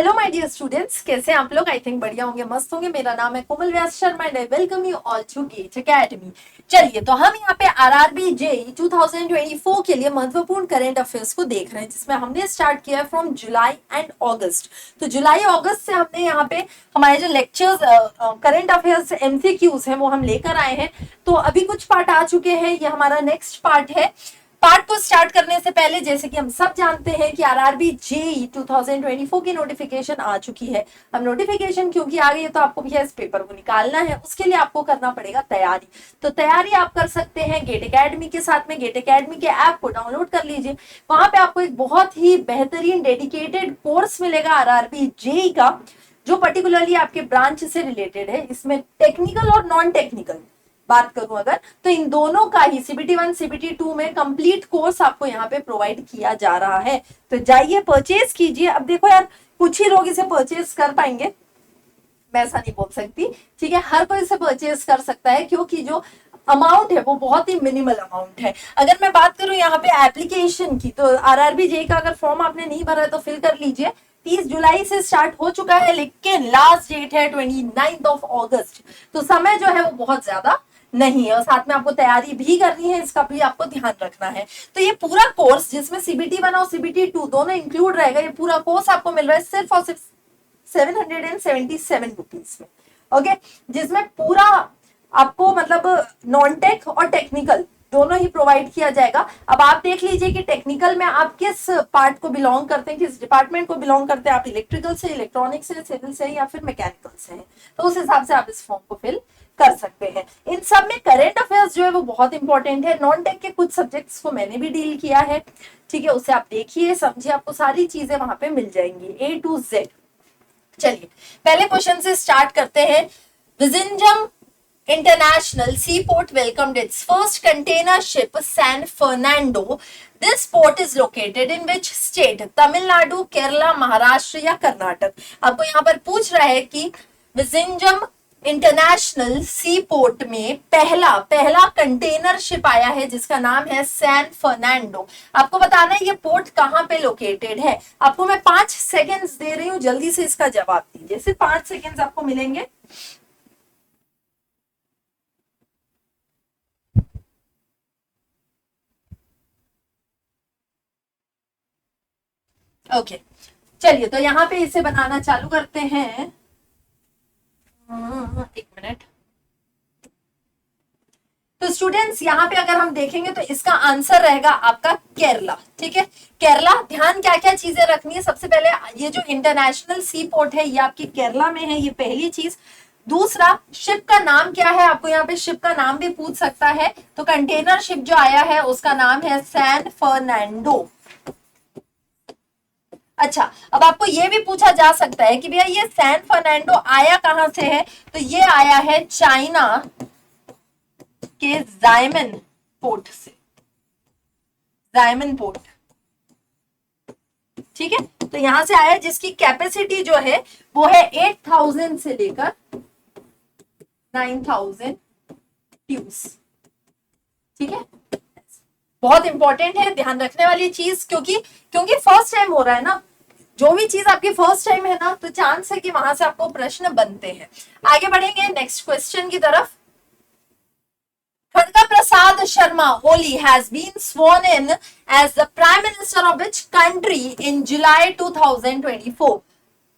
Hello my dear students, कैसे हैं आप लोग? आई थिंक बढ़िया होंगे, मस्त होंगे। मेरा नाम है Komal Vyas Sharma and I welcome you all to GATE Academy. चलिए, तो हम यहाँ पे आरआरबी जेईई 2024 के लिए महत्वपूर्ण करंट अफेयर्स को देख रहे हैं, जिसमें हमने स्टार्ट किया है फ्रॉम जुलाई एंड अगस्त। तो जुलाई अगस्त से हमने यहाँ पे हमारे जो लेक्चर्स करंट अफेयर्स एमसीक्यूज हैं वो हम लेकर आए हैं। तो अभी कुछ पार्ट आ चुके हैं, ये हमारा नेक्स्ट पार्ट है। पार्ट को स्टार्ट करने से पहले, जैसे कि हम सब जानते हैं कि आरआरबी जेईई 2024 की नोटिफिकेशन आ चुकी है। अब नोटिफिकेशन क्योंकि आ गई है तो आपको भैया इस पेपर को निकालना है, उसके लिए आपको करना पड़ेगा तैयारी। तो तैयारी आप कर सकते हैं गेट एकेडमी के साथ में। गेट एकेडमी के ऐप को डाउनलोड कर लीजिए, वहां पे आपको एक बहुत ही बेहतरीन डेडिकेटेड कोर्स मिलेगा आरआरबी जेईई का, जो पर्टिकुलरली आपके ब्रांच से रिलेटेड है। इसमें टेक्निकल और नॉन टेक्निकल बात करूं अगर, तो इन दोनों का ही सीबीटी 1 सीबीटी 2 में कंप्लीट कोर्स आपको यहाँ पे प्रोवाइड किया जा रहा है। तो जाइए परचेज कीजिए। अब देखो यार, कुछ ही लोग इसे परचेज कर पाएंगे, मैं ऐसा नहीं बोल सकती, ठीक है। हर कोई इसे परचेज कर सकता है क्योंकि जो अमाउंट है वो बहुत ही मिनिमल अमाउंट है। अगर मैं बात करूं यहाँ पे एप्लीकेशन की, तो आरआरबी जेईई का अगर फॉर्म आपने नहीं भरा है तो फिल कर लीजिए। 30 जुलाई से स्टार्ट हो चुका है, लेकिन लास्ट डेट है 29 अगस्त। तो समय जो है वो बहुत ज्यादा नहीं है, और साथ में आपको तैयारी भी करनी है, इसका भी आपको ध्यान रखना है। तो ये पूरा कोर्स, जिसमें सीबीटी 1 और सीबीटी 2 दोनों इंक्लूड रहेगा, ये पूरा कोर्स आपको मिल रहा है सिर्फ और सिर्फ 777 रुपीज में। ओके, जिसमें पूरा आपको मतलब नॉन टेक और टेक्निकल दोनों ही प्रोवाइड किया जाएगा। अब आप देख लीजिए कि टेक्निकल में आप किस पार्ट को बिलोंग करते हैं, किस डिपार्टमेंट को बिलोंग करते हैं। आप इलेक्ट्रिकल से, इलेक्ट्रॉनिक्स से, सिविल से या फिर मैकेनिकल से हैं, तो उस हिसाब से आप इस फॉर्म को फिल कर सकते हैं। इन सब में करंट अफेयर्स जो है वो बहुत इंपॉर्टेंट है। नॉन टेक के कुछ सब्जेक्ट्स को मैंने भी डील किया है, ठीक है, उसे आप देखिए समझिए, आपको सारी चीजें वहां पे मिल जाएंगी A to Z। चलिए, पहले क्वेश्चन से स्टार्ट करते हैं। Vizhinjam International Seaport welcomed its first container ship San Fernando. This port is located in which state? Tamil Nadu, Kerala, Maharashtra या कर्नाटक? आपको यहाँ पर पूछ रहा है कि विजिंजम इंटरनेशनल सी पोर्ट में पहला कंटेनर शिप आया है जिसका नाम है सैन फर्नांडो। आपको बताना है ये पोर्ट कहां पे लोकेटेड है। आपको मैं 5 सेकेंड्स दे रही हूं, जल्दी से इसका जवाब दीजिए। सिर्फ 5 सेकेंड्स आपको मिलेंगे। ओके, चलिए, तो यहाँ पे इसे बनाना चालू करते हैं। एक मिनट। तो स्टूडेंट्स, यहाँ पे अगर हम देखेंगे तो इसका आंसर रहेगा आपका केरला, ठीक है। केरला, ध्यान क्या क्या चीजें रखनी है। सबसे पहले ये जो इंटरनेशनल सी पोर्ट है ये आपकी केरला में है, ये पहली चीज। दूसरा, शिप का नाम क्या है, आपको यहाँ पे शिप का नाम भी पूछ सकता है। तो कंटेनर शिप जो आया है उसका नाम है सैन फर्नांडो। अच्छा, अब आपको ये भी पूछा जा सकता है कि भैया ये सैन फर्नांडो आया कहां से है, तो ये आया है चाइना के जायमन पोर्ट से, जायमन पोर्ट, ठीक है। तो यहां से आया, जिसकी कैपेसिटी जो है वो है 8000 से लेकर 9000 ट्यूब्स, ठीक है। बहुत इंपॉर्टेंट है, ध्यान रखने वाली चीज, क्योंकि फर्स्ट टाइम हो रहा है ना। जो भी चीज आपकी फर्स्ट टाइम है ना, तो चांस है कि वहां से आपको प्रश्न बनते हैं। आगे बढ़ेंगे नेक्स्ट क्वेश्चन की तरफ। Khadga Prasad Sharma Oli has been sworn in as the prime minister of which country in July 2024?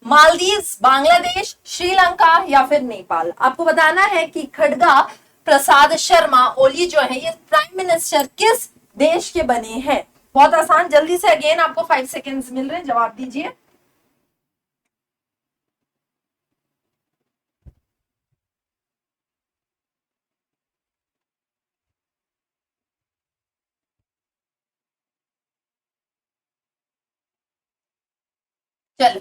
Maldives, Bangladesh, Sri Lanka या फिर नेपाल? आपको बताना है कि खड़गा प्रसाद शर्मा ओली जो है ये प्राइम मिनिस्टर किस देश के बने हैं। बहुत आसान, जल्दी से अगेन आपको 5 सेकेंड्स मिल रहे हैं, जवाब दीजिए। चलो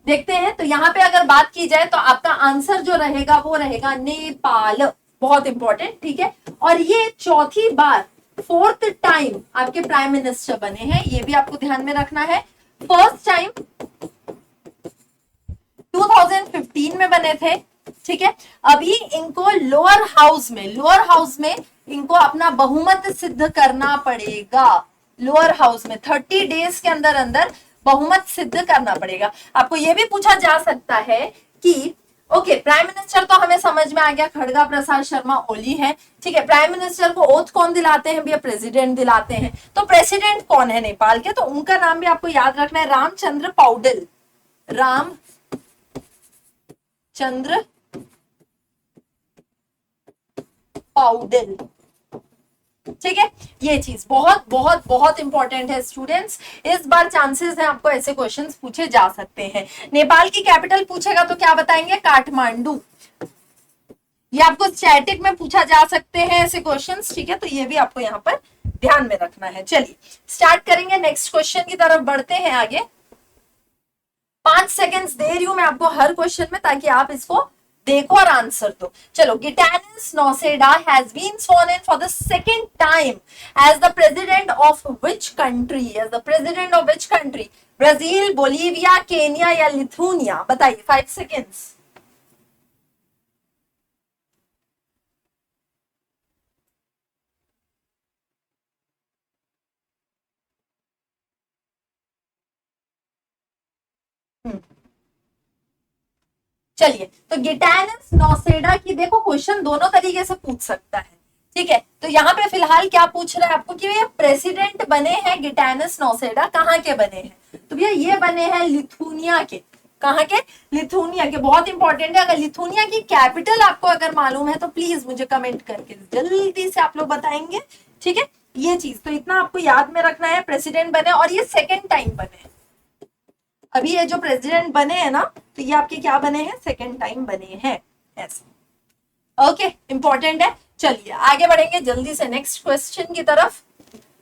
देखते हैं। तो यहाँ पे अगर बात की जाए तो आपका आंसर जो रहेगा वो रहेगा नेपाल। बहुत इंपॉर्टेंट, ठीक है। और ये चौथी बार, 4th टाइम आपके प्राइम मिनिस्टर बने हैं, ये भी आपको ध्यान में रखना है। फर्स्ट टाइम 2015 में बने थे, ठीक है। अभी इनको लोअर हाउस में इनको अपना बहुमत सिद्ध करना पड़ेगा। लोअर हाउस में 30 डेज के अंदर अंदर बहुमत सिद्ध करना पड़ेगा। आपको ये भी पूछा जा सकता है कि ओके प्राइम मिनिस्टर तो हमें समझ में आ गया, खड़गा प्रसाद शर्मा ओली है, ठीक है। प्राइम मिनिस्टर को ओथ कौन दिलाते हैं भैया, प्रेसिडेंट दिलाते हैं। तो प्रेसिडेंट कौन है नेपाल के, तो उनका नाम भी आपको याद रखना है, रामचंद्र पौडेल, रामचंद्र पौडेल, ठीक है। ये चीज बहुत बहुत बहुत इंपॉर्टेंट है स्टूडेंट्स, इस बार चांसेस है आपको ऐसे क्वेश्चंस पूछे जा सकते हैं। नेपाल की कैपिटल पूछेगा तो क्या बताएंगे, काठमांडू। ये आपको स्टैटिक में पूछा जा सकते हैं ऐसे क्वेश्चंस, ठीक है, तो ये भी आपको यहाँ पर ध्यान में रखना है। चलिए स्टार्ट करेंगे, नेक्स्ट क्वेश्चन की तरफ बढ़ते हैं आगे। 5 सेकेंड्स दे रही हूं मैं आपको हर क्वेश्चन में, ताकि आप इसको देखो और आंसर दो। चलो, Gitanas Nauseda has been sworn in for the second time as the president of which country? As the president of which country? Brazil, Bolivia, Kenya या लिथुनिया? बताइए, 5 सेकेंड्स। चलिए, तो गिटानिस नौसेडा की देखो क्वेश्चन दोनों तरीके से पूछ सकता है, ठीक है। तो यहाँ पे फिलहाल क्या पूछ रहा है आपको कि ये प्रेसिडेंट बने हैं गिटानिस नौसेडा, कहाँ के बने हैं? तो भैया ये बने हैं लिथुनिया के। कहाँ के? लिथुनिया के। बहुत इंपॉर्टेंट है, अगर लिथुनिया की कैपिटल आपको अगर मालूम है तो प्लीज मुझे कमेंट करके जल्दी से आप लोग बताएंगे, ठीक है। ये चीज तो इतना आपको याद में रखना है, प्रेसिडेंट बने और ये सेकेंड टाइम बने। अभी ये जो प्रेसिडेंट बने हैं ना, तो ये आपके क्या बने हैं, सेकेंड टाइम बने हैं ऐसे। ओके, इंपॉर्टेंट है। चलिए आगे बढ़ेंगे जल्दी से नेक्स्ट क्वेश्चन की तरफ।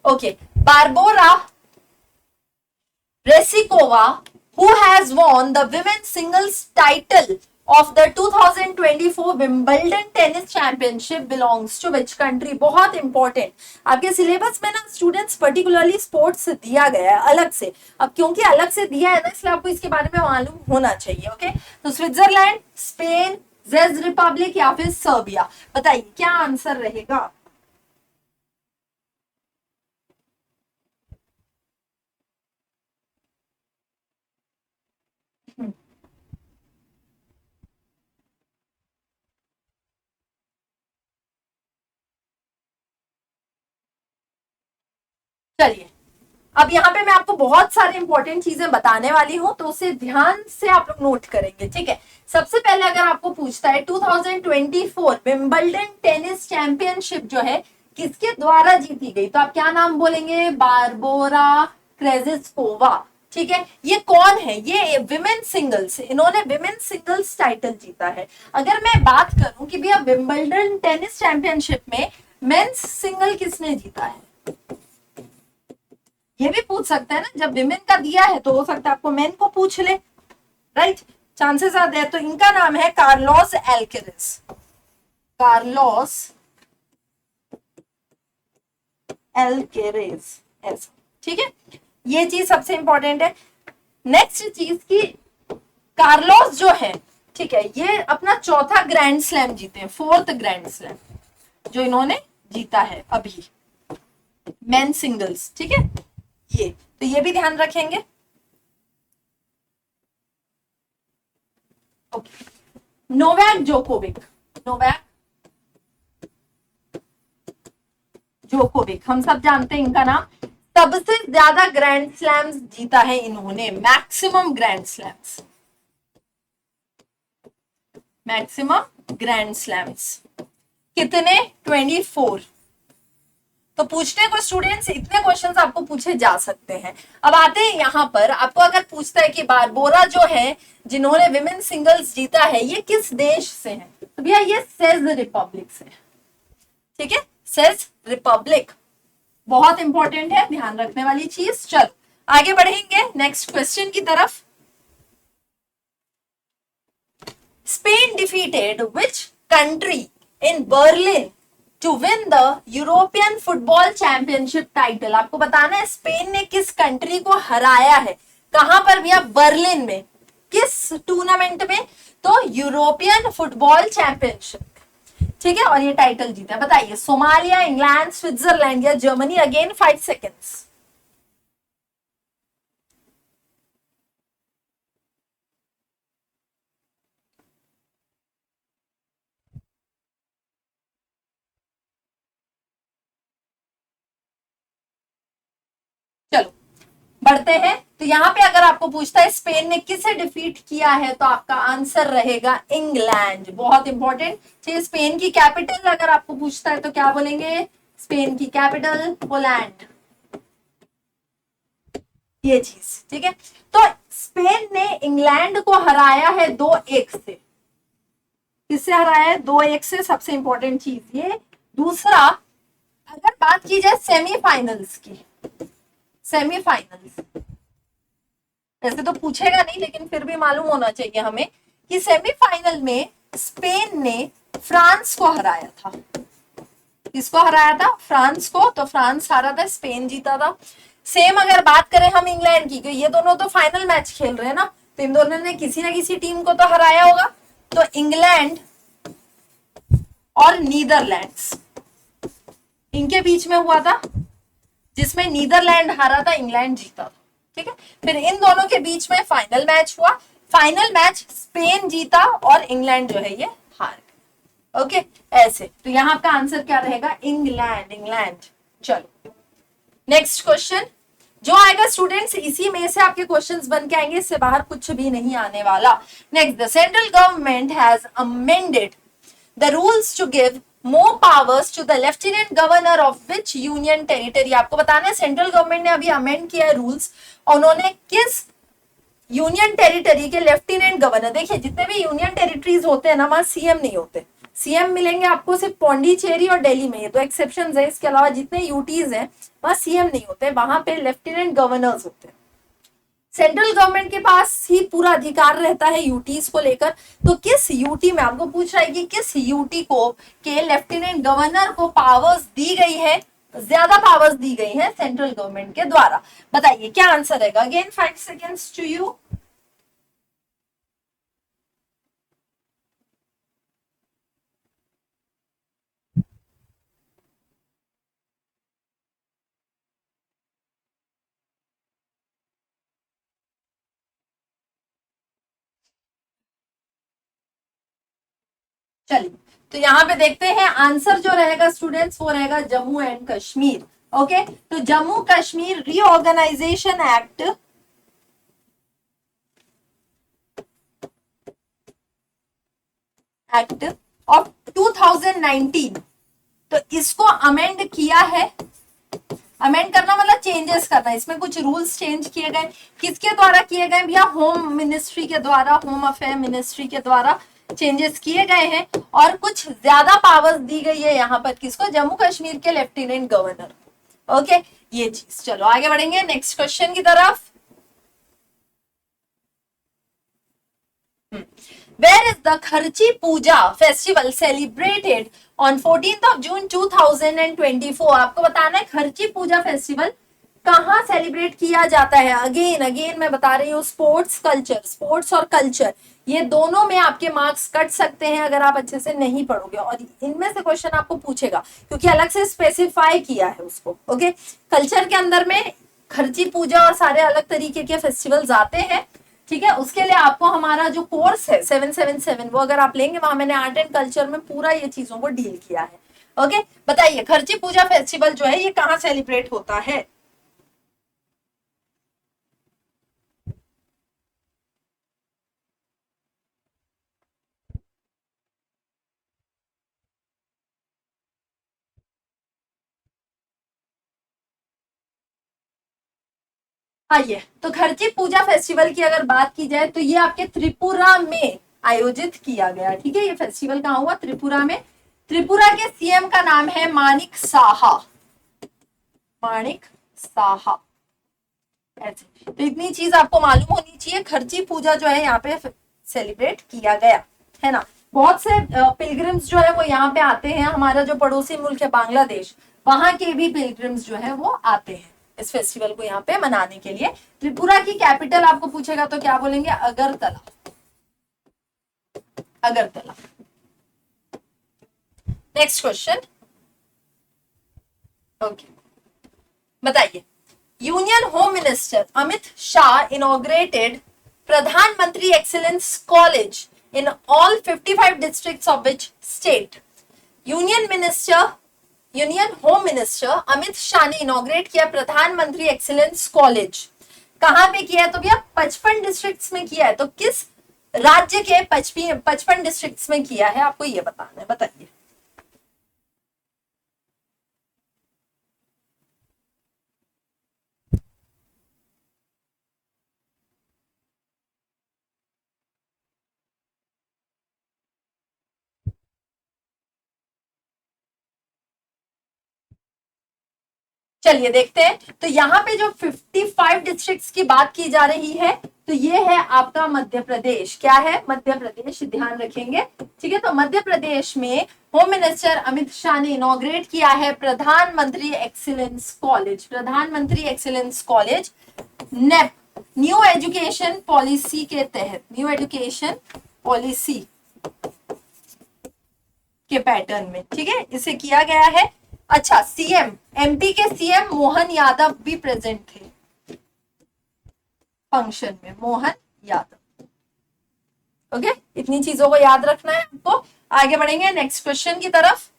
Okay, Barbora Krejcikova who has won the women's singles title of the 2024 Wimbledon tennis championship belongs to which country? बहुत इंपॉर्टेंट, आपके सिलेबस में ना स्टूडेंट्स पर्टिकुलरली स्पोर्ट्स दिया गया है अलग से। अब क्योंकि अलग से दिया है ना, इसलिए आपको इसके बारे में मालूम होना चाहिए। ओके, तो स्विट्जरलैंड, स्पेन, जेज रिपब्लिक या फिर सर्बिया? बताइए क्या आंसर रहेगा। चलिए, अब यहाँ पे मैं आपको बहुत सारे इंपॉर्टेंट चीजें बताने वाली हूँ, तो उसे ध्यान से आप लोग नोट करेंगे, ठीक है। सबसे पहले अगर आपको पूछता है 2024 विंबलडन टेनिस चैंपियनशिप जो है किसके द्वारा जीती गई, तो आप क्या नाम बोलेंगे, बारबोरा क्रेजिस्कोवा, ठीक है। ये कौन है, ये विमेन सिंगल्स, इन्होंने विमेन सिंगल्स टाइटल जीता है। अगर मैं बात करूं कि भैया विंबलडन टेनिस चैंपियनशिप में मेंस सिंगल किसने जीता है, ये भी पूछ सकते हैं ना। जब विमेन का दिया है तो हो सकता है आपको मेन को पूछ ले, राइट, चांसेस आते हैं। तो इनका नाम है कार्लोस एल्केरेस, कार्लोस एल्केरेस ऐसा, ठीक है। ये चीज सबसे इंपॉर्टेंट है। नेक्स्ट चीज की कार्लोस जो है, ठीक है, ये अपना चौथा ग्रैंड स्लैम जीते हैं, 4th ग्रैंड स्लैम जो इन्होंने जीता है अभी मेन सिंगल्स, ठीक है। ये तो ये भी ध्यान रखेंगे। Okay, Novak Djokovic, Novak Djokovic, हम सब जानते हैं इनका नाम। सबसे ज्यादा ग्रैंड स्लैम्स जीता है इन्होंने, maximum grand slams, maximum grand slams कितने, 24। तो पूछने को स्टूडेंट्स इतने क्वेश्चंस आपको पूछे जा सकते हैं। अब आते हैं यहाँ पर, आपको अगर पूछता है कि बारबोरा जो है जिन्होंने विमेन सिंगल्स जीता है ये किस देश से है, तो भैया ये सेज रिपब्लिक से, ठीक है, सेज रिपब्लिक। बहुत इंपॉर्टेंट है, ध्यान रखने वाली चीज। चलो आगे बढ़ेंगे नेक्स्ट क्वेश्चन की तरफ। Spain defeated which country in Berlin to win the European football championship title? आपको बताना है स्पेन ने किस कंट्री को हराया है, कहां पर भैया, बर्लिन में, किस टूर्नामेंट में, तो यूरोपियन फुटबॉल चैंपियनशिप, ठीक है, और ये टाइटल जीता। बताइए, सोमालिया, इंग्लैंड, स्विट्जरलैंड या जर्मनी? Again 5 seconds. बढ़ते हैं। तो यहाँ पे अगर आपको पूछता है स्पेन ने किसे डिफीट किया है, तो आपका आंसर रहेगा इंग्लैंड। बहुत इंपॉर्टेंट। ठीक, स्पेन की कैपिटल अगर आपको पूछता है तो क्या बोलेंगे? स्पेन की कैपिटल पोलैंड, ये चीज। ठीक है, तो स्पेन ने इंग्लैंड को हराया है 2-1 से। किससे हराया है? 2-1 से। सबसे इंपॉर्टेंट चीज ये। दूसरा, अगर बात की जाए सेमीफाइनल्स की, सेमीफाइनल्स वैसे तो पूछेगा नहीं, लेकिन फिर भी मालूम होना चाहिए हमें कि सेमीफाइनल में स्पेन ने फ्रांस को हराया था। किसको हराया था? फ्रांस को। तो फ्रांस हारा था, स्पेन जीता था। सेम अगर बात करें हम इंग्लैंड की, क्योंकि ये दोनों तो फाइनल मैच खेल रहे हैं ना, तो इन दोनों ने किसी ना किसी टीम को तो हराया होगा। तो इंग्लैंड और नीदरलैंड्स, इनके बीच में हुआ था, जिसमें नीदरलैंड हारा था, इंग्लैंड जीता था। ठीक है, फिर इन दोनों के बीच में फाइनल मैच हुआ। फाइनल मैच स्पेन जीता और इंग्लैंड जो है ये हार गया। ओके, ऐसे। तो यहां का आंसर क्या रहेगा? England, England. चलो नेक्स्ट क्वेश्चन जो आएगा स्टूडेंट्स, इसी में से आपके क्वेश्चंस बन के आएंगे, इससे बाहर कुछ भी नहीं आने वाला। Next, the central government has amended the rules to give more powers to the lieutenant governor of which union territory। आपको बताना है सेंट्रल गवर्नमेंट ने अभी अमेंड किया है रूल्स, उन्होंने किस यूनियन टेरिटरी के लेफ्टिनेंट गवर्नर, देखिए जितने भी यूनियन टेरिटरीज होते हैं ना, वहां सीएम नहीं होते। सीएम मिलेंगे आपको सिर्फ पौंडीचेरी और दिल्ली में, ये तो एक्सेप्शंस है। इसके अलावा जितने यूटीज हैं वहां सीएम नहीं होते, वहां पे लेफ्टिनेंट गवर्नर्स होते हैं। सेंट्रल गवर्नमेंट के पास ही पूरा अधिकार रहता है यूटीज को लेकर। तो किस यूटी में आपको पूछ रहा है कि किस यूटी को के लेफ्टिनेंट गवर्नर को पावर्स दी गई है, ज्यादा पावर्स दी गई है सेंट्रल गवर्नमेंट के द्वारा? बताइए क्या आंसर रहेगा? Again 5 seconds to you. चलिए, तो यहाँ पे देखते हैं आंसर जो रहेगा स्टूडेंट्स, वो रहेगा जम्मू एंड कश्मीर। ओके, तो Jammu Kashmir reorganisation act of 2019, तो इसको अमेंड किया है। अमेंड करना मतलब चेंजेस करना, इसमें कुछ रूल्स चेंज किए गए। किसके द्वारा किए गए भैया? होम मिनिस्ट्री के द्वारा, होम अफेयर मिनिस्ट्री के द्वारा चेंजेस किए गए हैं। और कुछ ज्यादा पावर्स दी गई है यहाँ पर, किसको? जम्मू कश्मीर के लेफ्टिनेंट गवर्नर। ओके, ये चीज। चलो आगे बढ़ेंगे नेक्स्ट क्वेश्चन की तरफ। Where is the Kharchi Puja festival celebrated on 14th of June 2024? आपको बताना है खर्ची पूजा फेस्टिवल कहाँ सेलिब्रेट किया जाता है। अगेन मैं बता रही हूँ, स्पोर्ट्स कल्चर, स्पोर्ट्स और कल्चर, ये दोनों में आपके मार्क्स कट सकते हैं अगर आप अच्छे से नहीं पढ़ोगे, और इनमें से क्वेश्चन आपको पूछेगा क्योंकि अलग से स्पेसिफाई किया है उसको। ओके, कल्चर के अंदर में खर्ची पूजा और सारे अलग तरीके के फेस्टिवल्स आते हैं। ठीक है, उसके लिए आपको हमारा जो कोर्स है 777 वो अगर आप लेंगे, वहां मैंने आर्ट एंड कल्चर में पूरा ये चीजों को डील किया है। ओके, बताइए खर्ची पूजा फेस्टिवल जो है ये कहाँ सेलिब्रेट होता है? आइए, तो खर्ची पूजा फेस्टिवल की अगर बात की जाए तो ये आपके त्रिपुरा में आयोजित किया गया। ठीक है, ये फेस्टिवल कहाँ हुआ? त्रिपुरा में। त्रिपुरा के सीएम का नाम है मानिक साहा, मानिक साहा। ऐसे तो इतनी चीज आपको मालूम होनी चाहिए। खर्ची पूजा जो है यहाँ पे सेलिब्रेट किया गया है ना। बहुत से पिलग्रिम्स जो है वो यहाँ पे आते हैं। हमारा जो पड़ोसी मुल्क है बांग्लादेश, वहां के भी पिलग्रिम्स जो है वो आते हैं इस फेस्टिवल को यहाँ पे मनाने के लिए। त्रिपुरा की कैपिटल आपको पूछेगा तो क्या बोलेंगे? Agartala, Agartala. Next question. Okay, बताइए union home minister Amit Shah inaugurated Pradhan Mantri excellence college in all 55 districts of which state? Union home minister Amit Shah ने इनॉग्रेट किया प्रधानमंत्री एक्सीलेंस कॉलेज कहाँ पे किया है? तो भैया 55 डिस्ट्रिक्ट्स में किया है। तो किस राज्य के 55 डिस्ट्रिक्ट्स में किया है, आपको ये बताना है, बताइए। चलिए देखते हैं। तो यहाँ पे जो 55 डिस्ट्रिक्ट्स की बात की जा रही है, तो ये है आपका मध्य प्रदेश। क्या है? मध्य प्रदेश, ध्यान रखेंगे। ठीक है, तो मध्य प्रदेश में होम मिनिस्टर अमित शाह ने इनॉग्रेट किया है Pradhanmantri excellence college. Pradhanmantri excellence college NEP, new education policy के तहत, न्यू एजुकेशन पॉलिसी के पैटर्न में, ठीक है, इसे किया गया है। अच्छा, सीएम, एमपी के सीएम मोहन यादव भी प्रेजेंट थे फंक्शन में, मोहन यादव। ओके, इतनी चीजों को याद रखना है आपको। आगे बढ़ेंगे नेक्स्ट क्वेश्चन की तरफ।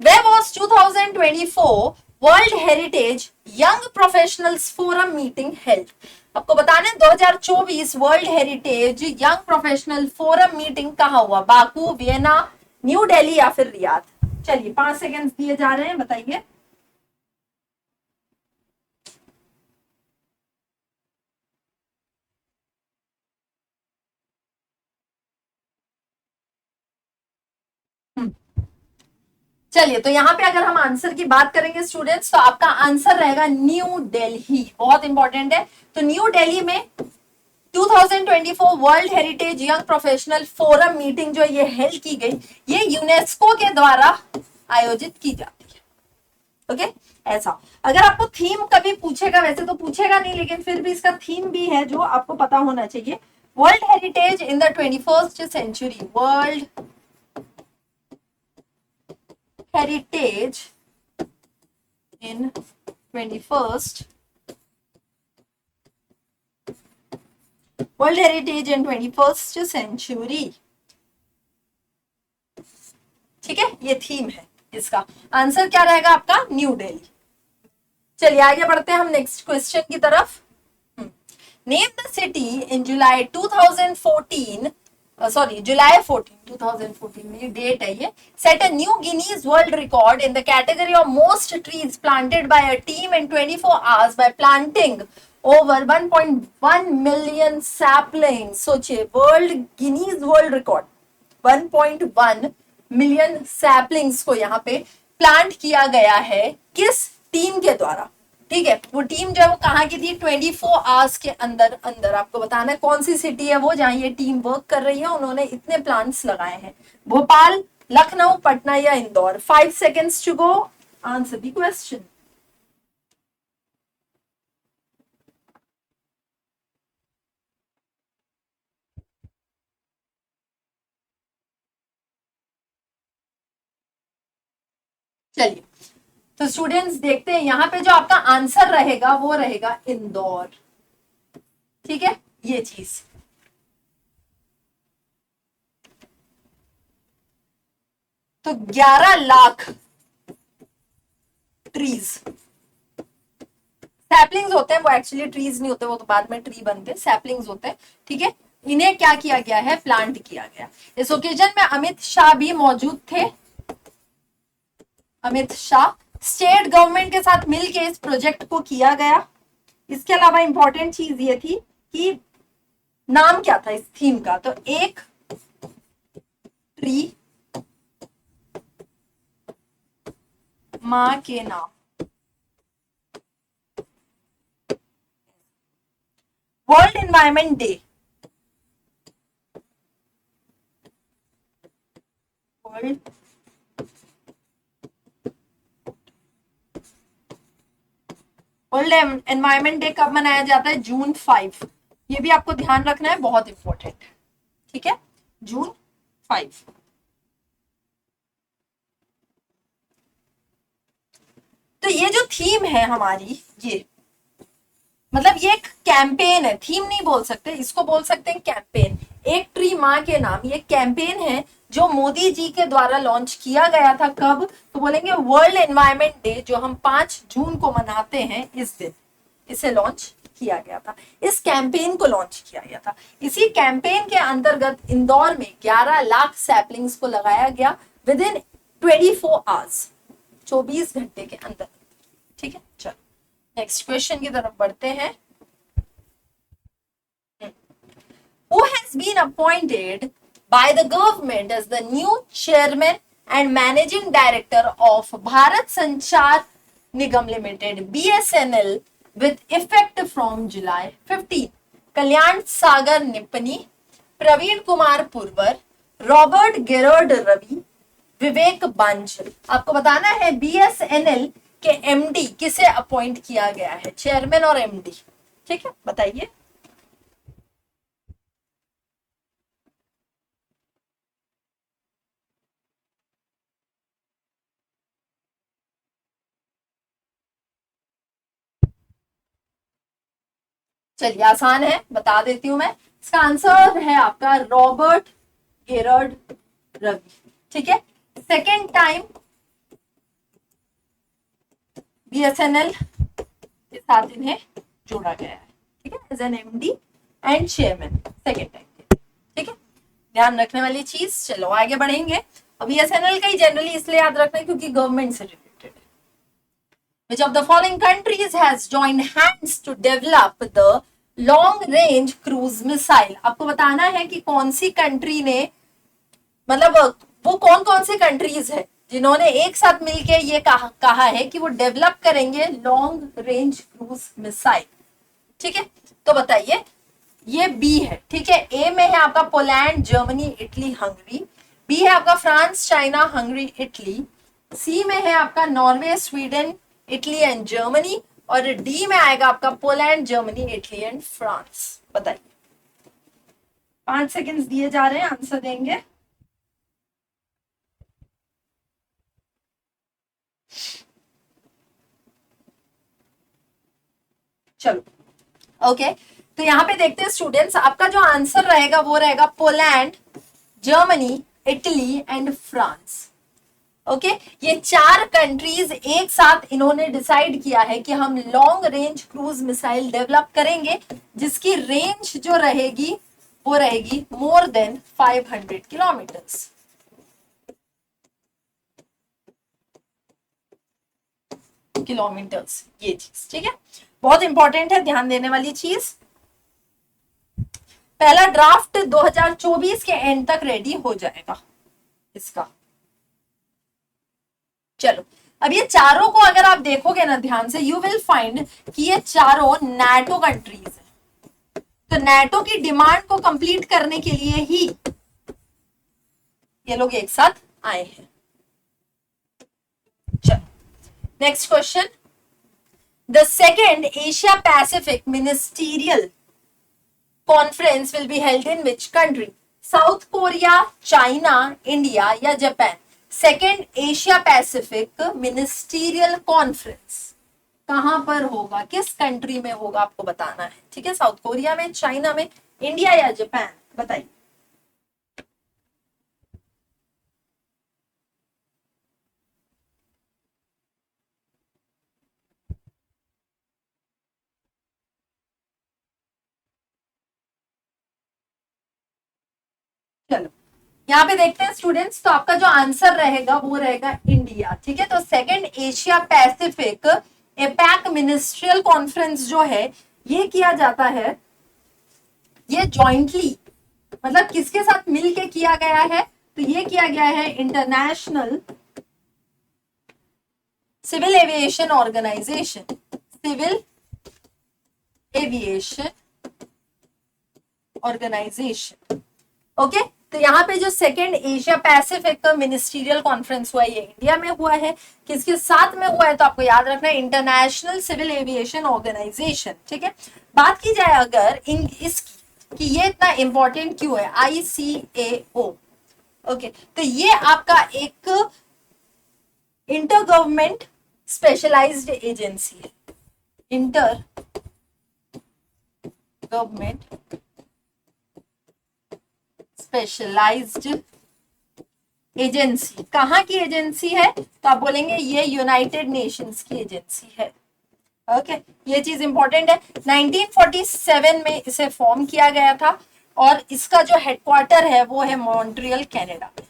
Where was 2024 world heritage young professionals forum meeting held? आपको बताना है 2024 world heritage young professional forum meeting कहाँ हुआ? बाकू, वियना, न्यू दिल्ली या फिर रियाद? चलिए 5 सेकेंड्स दिए जा रहे हैं, बताइए। चलिए, तो यहाँ पे अगर हम आंसर की बात करेंगे स्टूडेंट्स, तो आपका आंसर रहेगा न्यू दिल्ली। बहुत इंपॉर्टेंट है। तो न्यू दिल्ली में 2024 world heritage young professional forum meeting जो ये हेल्ड की गई, ये यूनेस्को के द्वारा आयोजित की जाती है। ओके, ऐसा। अगर आपको थीम कभी पूछेगा, वैसे तो पूछेगा नहीं, लेकिन फिर भी इसका थीम भी है जो आपको पता होना चाहिए। World heritage in the 21st century, world heritage in 21st, world heritage in 21st century. ठीक है, ये थीम है। इसका आंसर क्या रहेगा आपका? न्यू दिल्ली। चलिए आगे बढ़ते हैं हम नेक्स्ट क्वेश्चन की तरफ। Name the city in July 2014, sorry July 14 2014 में ये डेट है, ये set a new Guinness world record in the category of most trees planted by a team in 24 hours by planting over 1.1 million saplings. सोचिए, world Guinness world record 1.1 million saplings को यहाँ पे plant किया गया है, किस टीम के द्वारा? ठीक है, वो टीम जो है वो कहाँ की थी? 24 आवर्स के अंदर अंदर आपको बताना है कौन सी सिटी है वो जहां ये टीम वर्क कर रही है, उन्होंने इतने प्लांट्स लगाए हैं। भोपाल, लखनऊ, पटना या Indore? 5 seconds to go, answer the question. चलिए, तो स्टूडेंट्स देखते हैं यहाँ पे जो आपका आंसर रहेगा वो रहेगा इंदौर। ठीक है, ये चीज। तो 11 लाख ट्रीज, सैपलिंग्स होते हैं, वो एक्चुअली ट्रीज नहीं होते, वो तो बाद में ट्री बनते हैं, सैपलिंग्स होते हैं। ठीक है, इन्हें क्या किया गया है? प्लांट किया गया। इस ओकेजन में अमित शाह भी मौजूद थे। अमित शाह, स्टेट गवर्नमेंट के साथ मिलकर इस प्रोजेक्ट को किया गया। इसके अलावा इंपॉर्टेंट चीज ये थी कि नाम क्या था इस थीम का? तो एक ट्री मां के नाम, world environment day, world world environment day कब मनाया जाता है? जून 5। ये भी आपको ध्यान रखना है, बहुत इंपॉर्टेंट है। ठीक है, जून 5। तो ये जो थीम है हमारी, ये मतलब ये एक कैंपेन है, थीम नहीं बोल सकते इसको, बोल सकते हैं कैंपेन। एक ट्री माँ के नाम, ये कैंपेन है जो मोदी जी के द्वारा लॉन्च किया गया था। कब? तो बोलेंगे वर्ल्ड एनवायरमेंट डे, जो हम 5 जून को मनाते हैं इस दिन। इसे लॉन्च किया गया था, इस कैंपेन को लॉन्च किया गया था। इसी कैंपेन के अंतर्गत इंदौर में 11 लाख सैपलिंग्स को लगाया गया विद इन 24 आवर्स, 24 घंटे के अंदर। ठीक है, चलो नेक्स्ट क्वेश्चन की तरफ बढ़ते हैं। Who has been appointed by the government as the new chairman and managing director of Bharat Sanchar Nigam Limited BSNL with effect from July 15? Kalyan Sagar Nipani, Praveen Kumar Purwar, Robert Gerard Ravi, Vivek Banjhal. आपको बताना है बीएसएनएल के एमडी किसे अपॉइंट किया गया है, चेयरमैन और एमडी। ठीक है, बताइए। चलिए आसान है, बता देती हूं मैं। इसका आंसर है आपका रॉबर्ट गेरर्ड रवि। ठीक है, सेकेंड टाइम बीएसएनएल के साथ इन्हें जोड़ा गया है। ठीक है, as an MD and chairman second time. ठीक है, ध्यान रखने वाली चीज। चलो आगे बढ़ेंगे। अब बीएसएनएल का ही जनरली इसलिए याद रखना है क्योंकि गवर्नमेंट से रिलेटेड है। Which of the following countries has joined hands to develop the long range cruise missile? आपको बताना है कि कौन सी कंट्री ने, मतलब वो कौन कौन सी कंट्रीज है जिन्होंने एक साथ मिलकर ये कहा है कि वो डेवलप करेंगे लॉन्ग रेंज क्रूज मिसाइल। ठीक है, तो बताइए। ये बी है। ठीक है, ए में है आपका Poland, Germany, Italy, Hungary. B है आपका France, China, Hungary, Italy. C में है आपका Norway, Sweden, Italy and Germany. और डी में आएगा आपका Poland, Germany, Italy and France. बताइए। 5 सेकेंड्स दिए जा रहे हैं, आंसर देंगे। चलो ओके, तो यहां पे देखते हैं स्टूडेंट्स, आपका जो आंसर रहेगा वो रहेगा Poland, Germany, Italy and France. Okay, ये 4 कंट्रीज एक साथ इन्होंने डिसाइड किया है कि हम long range cruise missile develop करेंगे जिसकी रेंज जो रहेगी वो रहेगी मोर देन 500 किलोमीटर्स। ये चीज ठीक है, बहुत इंपॉर्टेंट है, ध्यान देने वाली चीज। पहला ड्राफ्ट 2024 के एंड तक रेडी हो जाएगा इसका। चलो, अब ये चारों को अगर आप देखोगे ना ध्यान से, यू विल फाइंड कि ये चारों नाटो कंट्रीज है। तो नाटो की डिमांड को कंप्लीट करने के लिए ही ये लोग एक साथ आए हैं। चलो next question. The second Asia Pacific ministerial conference will be held in which country? South Korea, China, India या Japan? Second Asia Pacific ministerial conference कहां पर होगा, किस कंट्री में होगा, आपको बताना है। ठीक है, साउथ कोरिया में, चाइना में, इंडिया या जापान? बताइए। चलो यहाँ पे देखते हैं स्टूडेंट्स, तो आपका जो आंसर रहेगा वो रहेगा इंडिया। ठीक है, तो second Asia Pacific APAC ministerial conference जो है ये किया जाता है, ये जॉइंटली, मतलब किसके साथ मिलके किया गया है? तो ये किया गया है International Civil Aviation Organisation, Civil Aviation Organisation. Okay, तो यहाँ पे जो second Asia Pacific ministerial conference हुआ है ये इंडिया में हुआ है। किसके साथ में हुआ है? तो आपको याद रखना है इंटरनेशनल सिविल एविएशन ऑर्गेनाइजेशन। ठीक है, बात की जाए अगर इसकी कि ये इतना इंपॉर्टेंट क्यों है, ICAO। ओके, तो ये आपका एक इंटर गवर्नमेंट स्पेशलाइज्ड एजेंसी है, इंटर गवर्नमेंट स्पेशलाइज्ड एजेंसी। कहां की एजेंसी है? तो आप बोलेंगे ये यूनाइटेड नेशंस की एजेंसी है। ओके ये चीज इंपॉर्टेंट है। 1947 में इसे फॉर्म किया गया था और इसका जो हेडक्वार्टर है वो है मॉन्ट्रियल कनाडा में।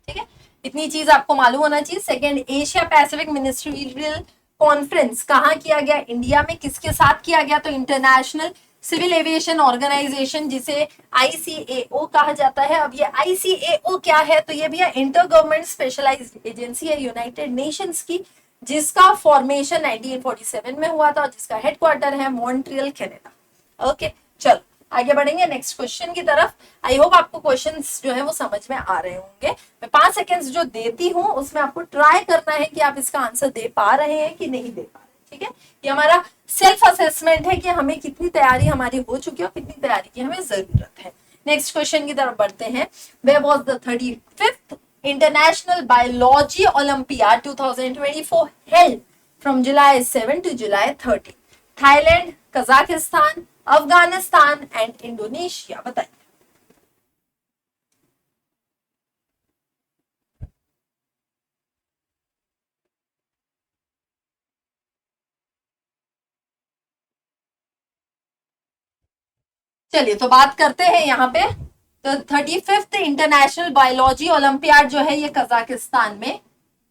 ठीक है, इतनी चीज आपको मालूम होना चाहिए। Second, Asia Pacific ministerial conference कहाँ किया गया? इंडिया में। किसके साथ किया गया? तो इंटरनेशनल सिविल एविएशन ऑर्गेनाइजेशन, जिसे आईसीएओ कहा जाता है। अब ये आईसीएओ क्या है? तो ये भी इंटर गवर्नमेंट स्पेशलाइज्ड एजेंसी है यूनाइटेड नेशंस की, जिसका फॉर्मेशन 1947 में हुआ था और जिसका हेडक्वार्टर है मॉन्ट्रियल कनाडा। ओके चलो आगे बढ़ेंगे नेक्स्ट क्वेश्चन की तरफ। आई होप आपको क्वेश्चंस जो है वो समझ में आ रहे होंगे। मैं 5 सेकेंड्स जो देती हूँ उसमें आपको ट्राई करना है कि आप इसका आंसर दे पा रहे हैं कि नहीं दे पा रहे। ठीक है, ये हमारा सेल्फ असेसमेंट है कि हमें कितनी तैयारी हमारी हो चुकी है और कितनी तैयारी की हमें जरूरत है। नेक्स्ट क्वेश्चन की तरफ बढ़ते हैं। Where was the 35th International Biology Olympiad 2024 held from July 7 to July 30? Thailand, Kazakhstan, Afghanistan and Indonesia. बताइए। चलिए तो बात करते हैं यहाँ पे। तो 35th इंटरनेशनल बायोलॉजी ओलंपियाड जो है ये कजाकिस्तान में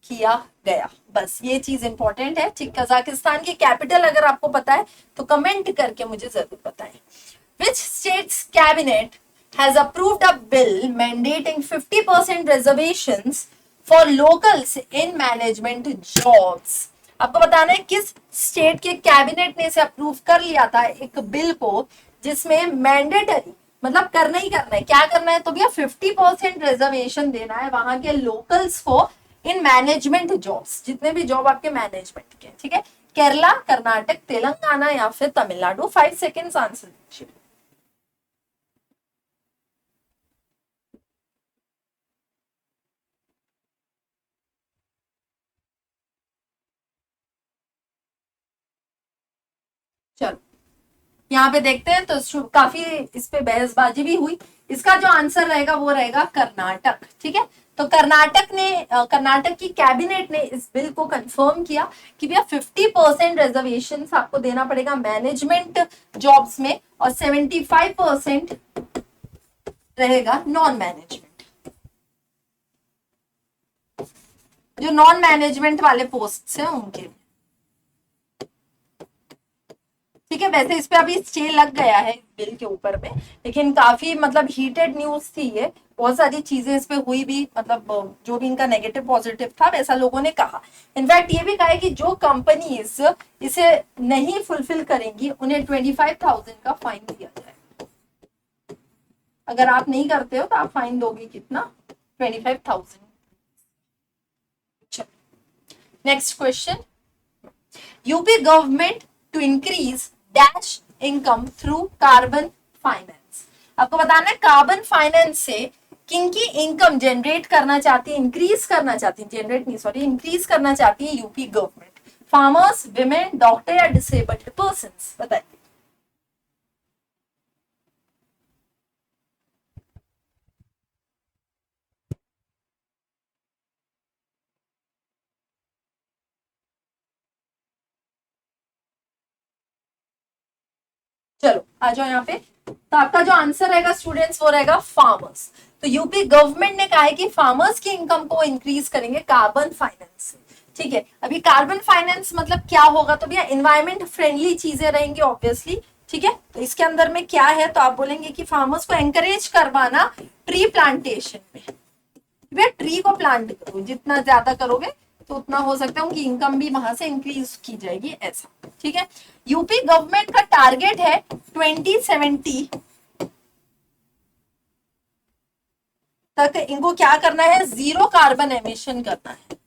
किया गया। बस ये चीज इंपॉर्टेंट है। ठीक, कजाकिस्तान की कैपिटल अगर आपको पता है तो कमेंट करके मुझे जरूर बताएं। Which states cabinet has approved a bill mandating 50% reservations for locals in management jobs? आपको बताना है किस स्टेट के कैबिनेट ने इसे अप्रूव कर लिया था एक बिल को, जिसमें मैंडेटरी मतलब करना ही करना है। क्या करना है? तो भैया 50% रिजर्वेशन देना है वहां के लोकल्स को इन मैनेजमेंट जॉब्स, जितने भी जॉब आपके मैनेजमेंट के। ठीक है, केरला, कर्नाटक, तेलंगाना या फिर तमिलनाडु। 5 सेकेंड्स आंसर दीजिए। चलो यहाँ पे देखते हैं। तो काफी इस पे बहसबाजी भी हुई। इसका जो आंसर रहेगा वो रहेगा कर्नाटक। ठीक है, तो कर्नाटक की कैबिनेट ने इस बिल को कंफर्म किया कि भैया 50% रिजर्वेशन आपको देना पड़ेगा मैनेजमेंट जॉब्स में और 75% रहेगा नॉन मैनेजमेंट, जो नॉन मैनेजमेंट वाले पोस्ट हैं उनके। ठीक है, वैसे इस पे अभी स्टे लग गया है बिल के ऊपर में, लेकिन काफी मतलब हीटेड न्यूज थी ये। बहुत सारी चीजें इस पे हुई भी, मतलब जो भी इनका नेगेटिव पॉजिटिव था वैसा लोगों ने कहा। इनफैक्ट ये भी कहा है कि जो कंपनीज इसे नहीं फुलफिल करेंगी उन्हें 25,000 का फाइन दिया जाए। अगर आप नहीं करते हो तो आप फाइन दोगे कितना? 25,000। Next question. UP government to increase dash income through carbon finance. आपको बताना है कार्बन फाइनेंस से किनकी इनकम जनरेट करना चाहती है, इंक्रीज करना चाहती है, जनरेट नहीं सॉरी इंक्रीज करना चाहती है UP government? Farmers, women, doctor या डिसेबल्ड पर्सन? बताइए। चलो आ जाओ यहाँ पे। तो आपका जो आंसर रहेगा स्टूडेंट्स वो रहेगा फार्मर्स। तो यूपी गवर्नमेंट ने कहा है कि फार्मर्स की इनकम को इंक्रीज करेंगे कार्बन फाइनेंस से। ठीक है, अभी कार्बन फाइनेंस मतलब क्या होगा? तो भैया इन्वायरमेंट फ्रेंडली चीजें रहेंगी ऑब्वियसली। ठीक है, तो इसके अंदर में क्या है? तो आप बोलेंगे कि फार्मर्स को एंकरेज करवाना ट्री प्लांटेशन में। भैया ट्री को प्लांट करो, जितना ज्यादा करोगे तो उतना हो सकता है उनकी इनकम भी वहां से इंक्रीज की जाएगी, ऐसा। ठीक है, यूपी गवर्नमेंट का टारगेट है 2070 तक इनको क्या करना है? जीरो कार्बन एमिशन करना है।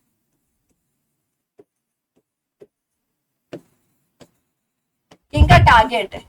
इनका टारगेट है।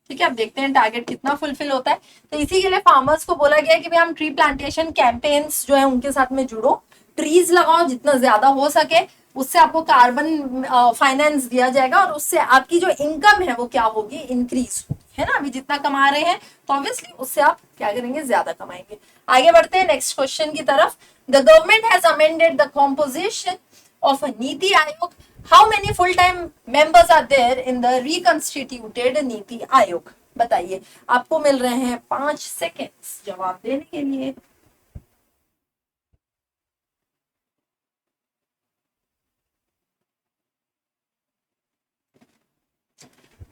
ठीक है, अब देखते हैं टारगेट कितना फुलफिल होता है। तो इसी के लिए फार्मर्स को बोला गया है कि भाई हम ट्री प्लांटेशन कैंपेन्स जो है उनके साथ में जुड़ो, ट्रीज लगाओ जितना ज्यादा हो सके, उससे आपको कार्बन फाइनेंस दिया जाएगा और उससे आपकी जो इनकम है वो क्या होगी? इंक्रीज होगी। है ना, अभी जितना कमा रहे हैं तो ऑब्वियसली उससे आप क्या करेंगे, ज्यादा कमाएंगे। आगे बढ़ते हैं नेक्स्ट क्वेश्चन की तरफ। The government has amended the composition of NITI Aayog, how many full time members are there in the reconstituted NITI Aayog? बताइए, आपको मिल रहे हैं 5 सेकेंड्स जवाब देने के लिए।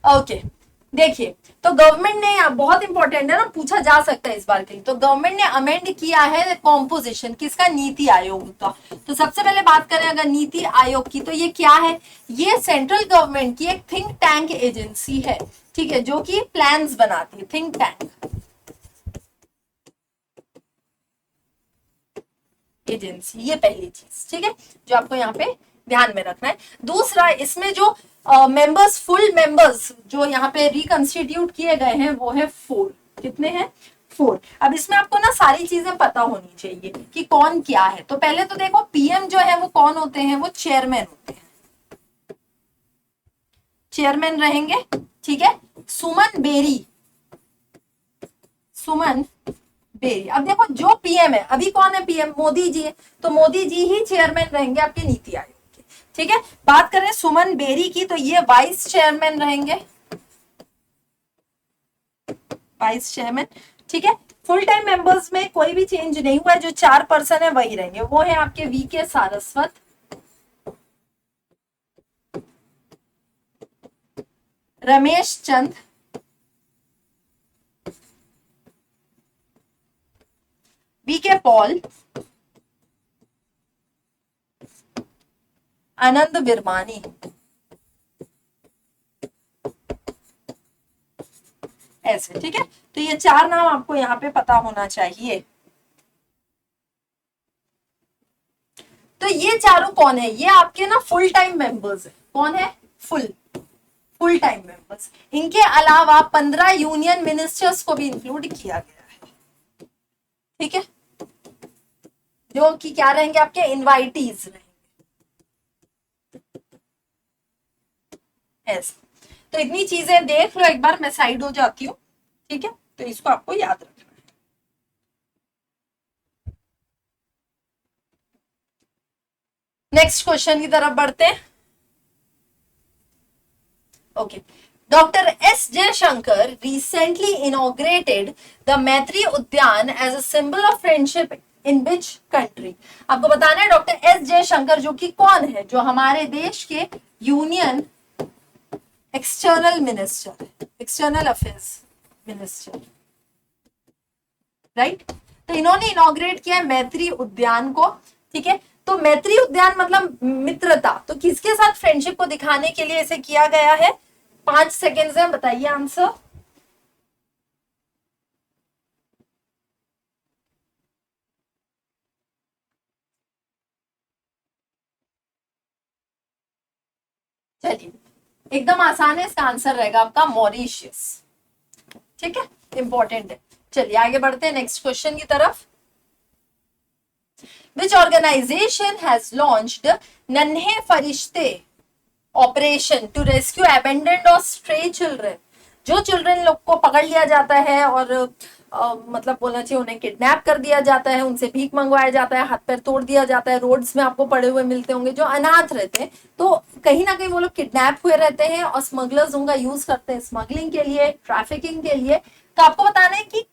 ओके देखिए, तो गवर्नमेंट ने, बहुत इंपॉर्टेंट है ना, पूछा जा सकता है इस बार के लिए, तो गवर्नमेंट ने अमेंड किया है कॉम्पोजिशन किसका, नीति आयोग का। तो सबसे पहले बात करें अगर नीति आयोग की, तो ये क्या है, ये सेंट्रल गवर्नमेंट की एक थिंक टैंक एजेंसी है, ठीक है, जो कि प्लान्स बनाती है, थिंक टैंक एजेंसी, ये पहली चीज, ठीक है, जो आपको यहाँ पे ध्यान में रखना है। दूसरा, इसमें जो मेंबर्स, फुल मेंबर्स जो यहाँ पे रिकंस्टिट्यूट किए गए हैं वो है 4। कितने हैं, 4। अब इसमें आपको ना सारी चीजें पता होनी चाहिए कि कौन क्या है। तो पहले तो देखो, पीएम जो है वो कौन होते हैं, वो चेयरमैन होते हैं, चेयरमैन रहेंगे, ठीक है। सुमन बेरी, सुमन बेरी। अब देखो, जो पीएम है, अभी कौन है पीएम, मोदी जी है, तो मोदी जी ही चेयरमैन रहेंगे आपके नीति आयोग के, ठीक है। बात करें सुमन बेरी की, तो ये वाइस चेयरमैन रहेंगे, वाइस चेयरमैन, ठीक है। फुल टाइम मेंबर्स में कोई भी चेंज नहीं हुआ है, जो 4 पर्सन है वही रहेंगे, वो है आपके VK Saraswat, Ramesh Chand, VK Paul, आनंद बिरमानी, ऐसे, ठीक है। तो ये 4 नाम आपको यहाँ पे पता होना चाहिए। तो ये चारों कौन है, ये आपके ना फुल टाइम मेंबर्स है। कौन है, फुल टाइम मेंबर्स। इनके अलावा 15 यूनियन मिनिस्टर्स को भी इंक्लूड किया गया है, ठीक है, जो कि क्या रहेंगे, आपके इनवाइटीज रहेंगे, ऐसे। तो इतनी चीजें देख लो एक बार, मैं साइड हो जाती हूँ, ठीक है, तो इसको आपको याद रखना है। नेक्स्ट क्वेश्चन की तरफ बढ़ते हैं। Okay, Dr. S. Jaishankar recently inaugurated the Maitri Udyan as a symbol of friendship in which country? आपको बताना है डॉक्टर एस जयशंकर जो कि कौन है, जो हमारे देश के union external minister, external affairs minister, right. तो इन्होंने इनॉग्रेट किया मैत्री उद्यान को, ठीक है। तो मैत्री उद्यान मतलब मित्रता, तो किसके साथ फ्रेंडशिप को दिखाने के लिए इसे किया गया है। 5 सेकेंड्स है, बताइए आंसर। चलिए, एकदम आसान है, इसका आंसर रहेगा आपका मॉरिशियस, ठीक है, इंपॉर्टेंट है। चलिए आगे बढ़ते हैं नेक्स्ट क्वेश्चन की तरफ। Which organization has launched नन्हे फरिश्ते ऑपरेशन टू रेस्क्यू abandoned और stray children? जो चिल्ड्रन लोग को पकड़ लिया जाता है और मतलब बोलना चाहिए उन्हें किडनैप कर दिया जाता है, उनसे भीख मंगवाया जाता है, हाथ पैर तोड़ दिया जाता है, रोड्स में आपको पड़े हुए मिलते होंगे, जो अनाथ रहते हैं, तो कहीं ना कहीं वो लोग किडनैप हुए रहते हैं और स्मगलर्स उनका यूज करते हैं स्मगलिंग के लिए, ट्रैफिकिंग के लिए। तो आपको बताना है कि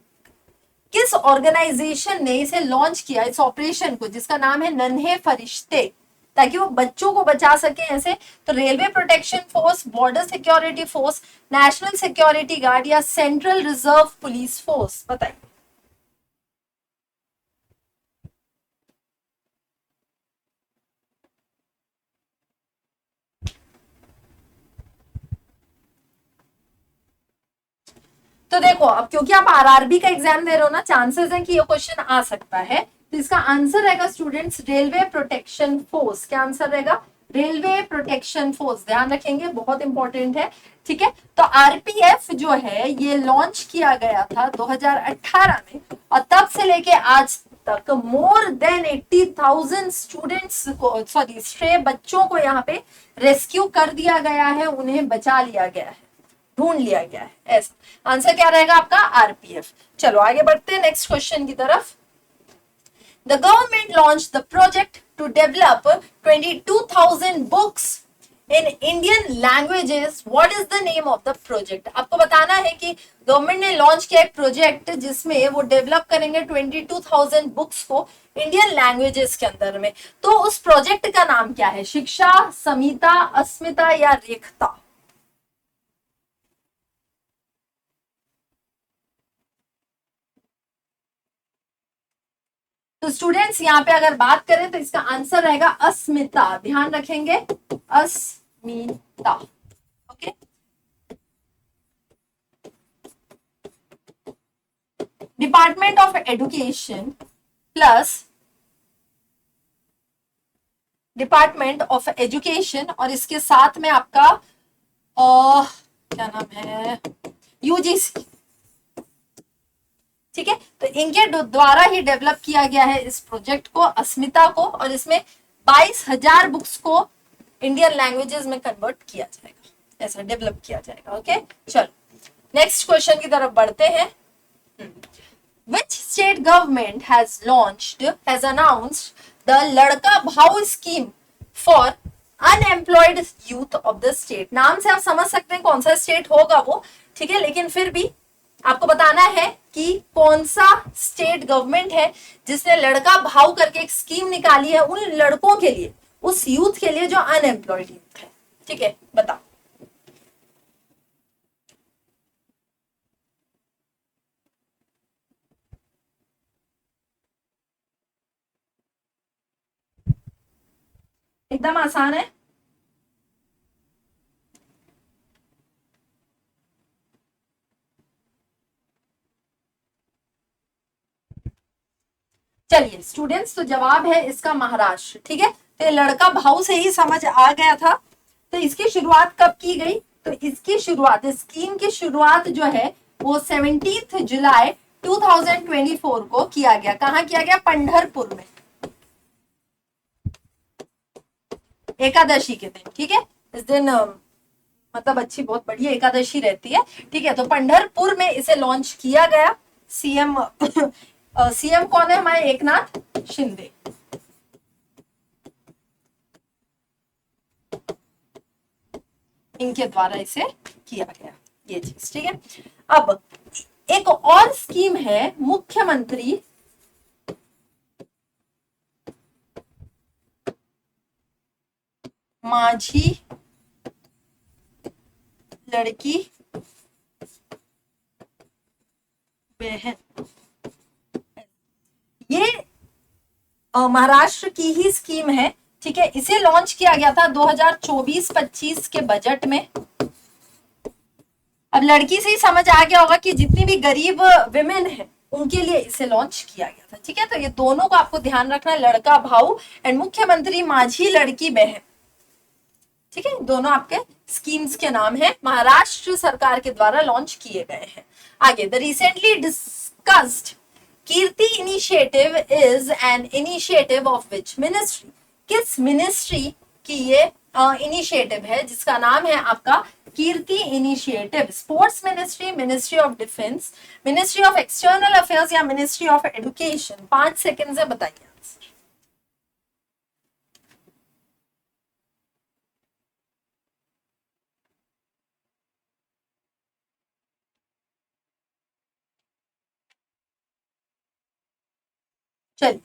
किस ऑर्गेनाइजेशन ने इसे लॉन्च किया, इस ऑपरेशन को, जिसका नाम है नन्हे फरिश्ते, ताकि वो बच्चों को बचा सके ऐसे। तो railway protection force, border security force, national security guard या सेंट्रल रिजर्व पुलिस फोर्स? बताइए। तो देखो, अब क्योंकि आप आरआरबी का एग्जाम दे रहे हो ना, चांसेस हैं कि ये क्वेश्चन आ सकता है, तो इसका आंसर रहेगा स्टूडेंट्स रेलवे प्रोटेक्शन फोर्स। क्या आंसर रहेगा, रेलवे प्रोटेक्शन फोर्स, ध्यान रखेंगे, बहुत इंपॉर्टेंट है, ठीक है। तो आरपीएफ जो है ये लॉन्च किया गया था 2018 में, और तब से लेके आज तक मोर देन 80,000 स्टूडेंट्स को, सॉरी स्ट्रे बच्चों को यहाँ पे रेस्क्यू कर दिया गया है, उन्हें बचा लिया गया है, ढूंढ लिया गया है, ऐसा आंसर क्या रहेगा आपका आरपीएफ। चलो आगे बढ़ते हैं नेक्स्ट क्वेश्चन की तरफ। The government launched the project to develop 22,000 books in Indian languages. What is the name of the project? आपको बताना है कि गवर्नमेंट ने लॉन्च किया एक प्रोजेक्ट जिसमें वो डेवलप करेंगे 22,000 बुक्स को इंडियन लैंग्वेजेस के अंदर में। तो उस प्रोजेक्ट का नाम क्या है? शिक्षा, समिता, अस्मिता या रेखता? तो स्टूडेंट्स यहाँ पे अगर बात करें तो इसका आंसर रहेगा अस्मिता, ध्यान रखेंगे Asmita. Okay, department of education plus department of education और इसके साथ में आपका क्या नाम है, यूजीसी। ठीक है, तो इनके द्वारा ही डेवलप किया गया है इस प्रोजेक्ट को, अस्मिता को, और इसमें 22,000 बुक्स को इंडियन लैंग्वेजेस में कन्वर्ट किया जाएगा, ऐसा डेवलप किया जाएगा। ओके, चलो नेक्स्ट क्वेश्चन की तरफ बढ़ते हैं। Which state government has announced the लड़का भाऊ scheme for unemployed youth of the state? नाम से आप समझ सकते हैं कौन सा स्टेट होगा वो, ठीक है, लेकिन फिर भी आपको बताना है कि कौन सा स्टेट गवर्नमेंट है जिसने लड़का भाव करके एक स्कीम निकाली है उन लड़कों के लिए, उस यूथ के लिए जो अनएम्प्लॉयड यूथ है। ठीक है, बताओ। एकदम आसान है। चलिए स्टूडेंट्स, तो जवाब है इसका महाराष्ट्र। ठीक है, तो ये लड़का भाव से ही समझ आ गया था। तो इसकी शुरुआत कब की गई? तो इसकी शुरुआत, स्कीम की शुरुआत जो है वो 17 जुलाई 2024 को किया गया। कहाँ किया गया? पंढरपुर में, एकादशी के दिन। ठीक है, इस दिन मतलब अच्छी बहुत बढ़िया एकादशी रहती है। ठीक है, तो पंढरपुर में इसे लॉन्च किया गया। सीएम सीएम कौन है हमारे? एकनाथ शिंदे। इनके द्वारा इसे किया गया ये चीज। ठीक है, अब एक और स्कीम है मुख्यमंत्री माझी लड़की बहन। ये महाराष्ट्र की ही स्कीम है। ठीक है, इसे लॉन्च किया गया था 2024-25 के बजट में। अब लड़की से ही समझ आ गया होगा कि जितनी भी गरीब विमेन है उनके लिए इसे लॉन्च किया गया था। ठीक है, तो ये दोनों को आपको ध्यान रखना है, लड़का भाऊ एंड मुख्यमंत्री माझी लड़की बहन। ठीक है, दोनों आपके स्कीम्स के नाम है, महाराष्ट्र सरकार के द्वारा लॉन्च किए गए हैं। आगे, the recently discussed KIRTI initiative is an initiative of which ministry? किस मिनिस्ट्री की ये इनिशिएटिव है जिसका नाम है आपका KIRTI initiative? Sports ministry, ministry of defence, ministry of external affairs या मिनिस्ट्री ऑफ एजुकेशन? 5 सेकेंड से बताइए आंसर। चलिए,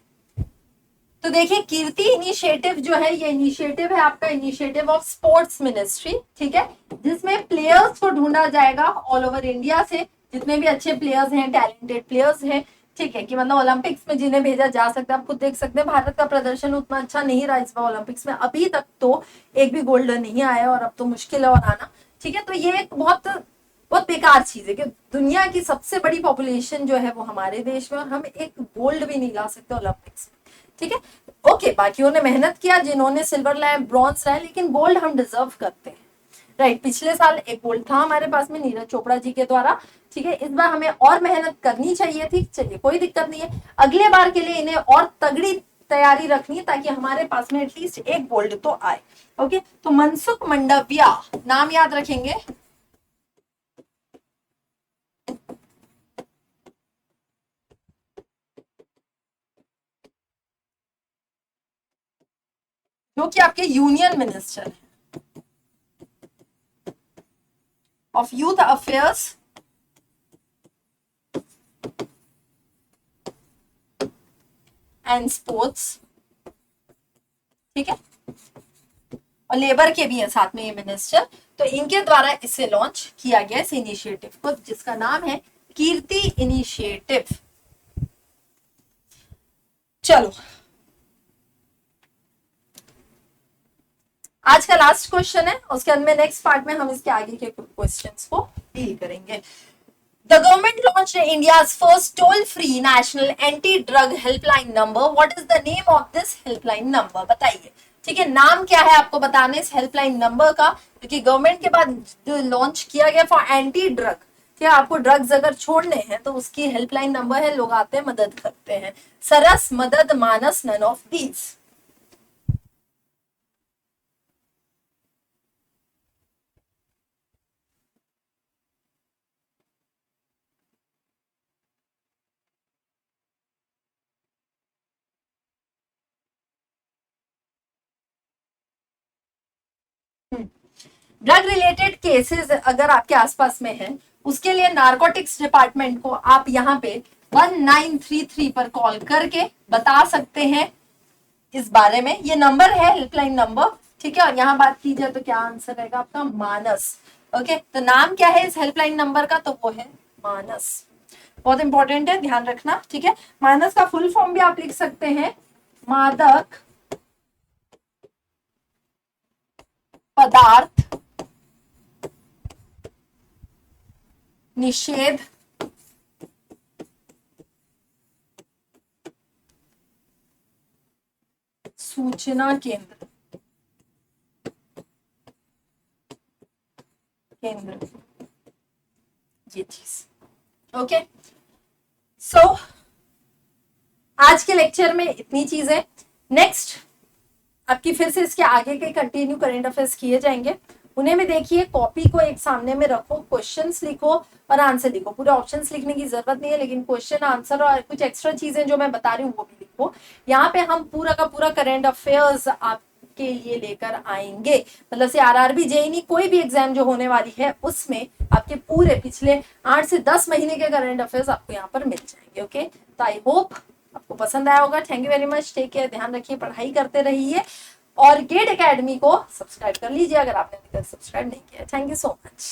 तो देखिए कीर्ति इनिशिएटिव जो है ये इनिशिएटिव है आपका इनिशिएटिव ऑफ स्पोर्ट्स मिनिस्ट्री। ठीक है, जिसमें प्लेयर्स को ढूंढा जाएगा ऑल ओवर इंडिया से, जितने भी अच्छे प्लेयर्स हैं, टैलेंटेड प्लेयर्स हैं। ठीक है, कि मतलब ओलंपिक्स में जिन्हें भेजा जा सकता है। आप खुद देख सकते हैं भारत का प्रदर्शन उतना अच्छा नहीं रहा इस बार ओलंपिक्स में, अभी तक तो एक भी गोल्ड नहीं आया और अब तो मुश्किल है और आना। ठीक है, तो ये एक बहुत बहुत बेकार चीज है कि दुनिया की सबसे बड़ी पॉपुलेशन जो है वो हमारे देश में, और हम एक गोल्ड भी नहीं ला सकते ओलंपिक्स में। ठीक है, ओके, बाकियों ने मेहनत किया, जिन्होंने सिल्वर लाया, ब्रॉन्ज लाया, लेकिन गोल्ड हम डिजर्व करते हैं। राइट, पिछले साल एक गोल्ड था हमारे पास में नीरज चोपड़ा जी के द्वारा। ठीक है, इस बार हमें और मेहनत करनी चाहिए थी। चलिए, कोई दिक्कत नहीं है, अगले बार के लिए इन्हें और तगड़ी तैयारी रखनी है ताकि हमारे पास में एटलीस्ट एक गोल्ड तो आए। ओके, तो मनसुख मंडाविया नाम याद रखेंगे, जो कि आपके union minister of youth affairs and sports, ठीक है, और लेबर के भी हैं साथ में ये मिनिस्टर। तो इनके द्वारा इसे लॉन्च किया गया इस इनिशिएटिव को, जिसका नाम है कीर्ति इनिशिएटिव। चलो आज का लास्ट क्वेश्चन है, उसके अंदर में नेक्स्ट पार्ट में हम इसके आगे के क्वेश्चंस को डील करेंगे। The government launched India's first toll-free national anti-drug helpline number. What is the name of this helpline number? बताइए, ठीक है, नाम क्या है आपको बताना इस हेल्पलाइन नंबर का, क्योंकि गवर्नमेंट के बाद लॉन्च किया गया फॉर एंटी ड्रग। ठीक है, आपको ड्रग्स अगर छोड़ने हैं तो उसकी हेल्पलाइन नंबर है, लोग आते हैं मदद करते हैं। Saras, Madad, Manas, none of these. Drug related cases अगर आपके आसपास में है, उसके लिए नारकोटिक्स डिपार्टमेंट को आप यहाँ पे 1933 पर कॉल करके बता सकते हैं इस बारे में। ये नंबर है हेल्पलाइन नंबर, ठीक है, और यहाँ बात की जाए तो क्या आंसर रहेगा आपका? मानस। ओके, तो नाम क्या है इस हेल्पलाइन नंबर का? तो वो है मानस। बहुत इंपॉर्टेंट है, ध्यान रखना, ठीक है। मानस का फुल फॉर्म भी आप लिख सकते हैं, मादक पदार्थ निषेध सूचना केंद्र, ये चीज। ओके, सो आज के लेक्चर में इतनी चीजें। नेक्स्ट आपकी फिर से इसके आगे के कंटिन्यू करंट अफेयर्स किए जाएंगे, उन्हें में देखिए, कॉपी को एक सामने में रखो, क्वेश्चंस लिखो और आंसर लिखो। पूरे ऑप्शंस लिखने की जरूरत नहीं है, लेकिन क्वेश्चन आंसर और कुछ एक्स्ट्रा चीजें जो मैं बता रही हूँ वो भी लिखो। यहाँ पे हम पूरा का पूरा करंट अफेयर्स आपके लिए लेकर आएंगे, मतलब से आरआरबी जेईई कोई भी एग्जाम जो होने वाली है उसमें आपके पूरे पिछले 8 से 10 महीने के करंट अफेयर्स आपको यहाँ पर मिल जाएंगे। ओके, तो आई होप आपको पसंद आया होगा। Thank you very much, take care, ध्यान रखिए, पढ़ाई करते रहिए और गेट एकेडमी को सब्सक्राइब कर लीजिए अगर आपने अभी तक सब्सक्राइब नहीं किया। Thank you so much.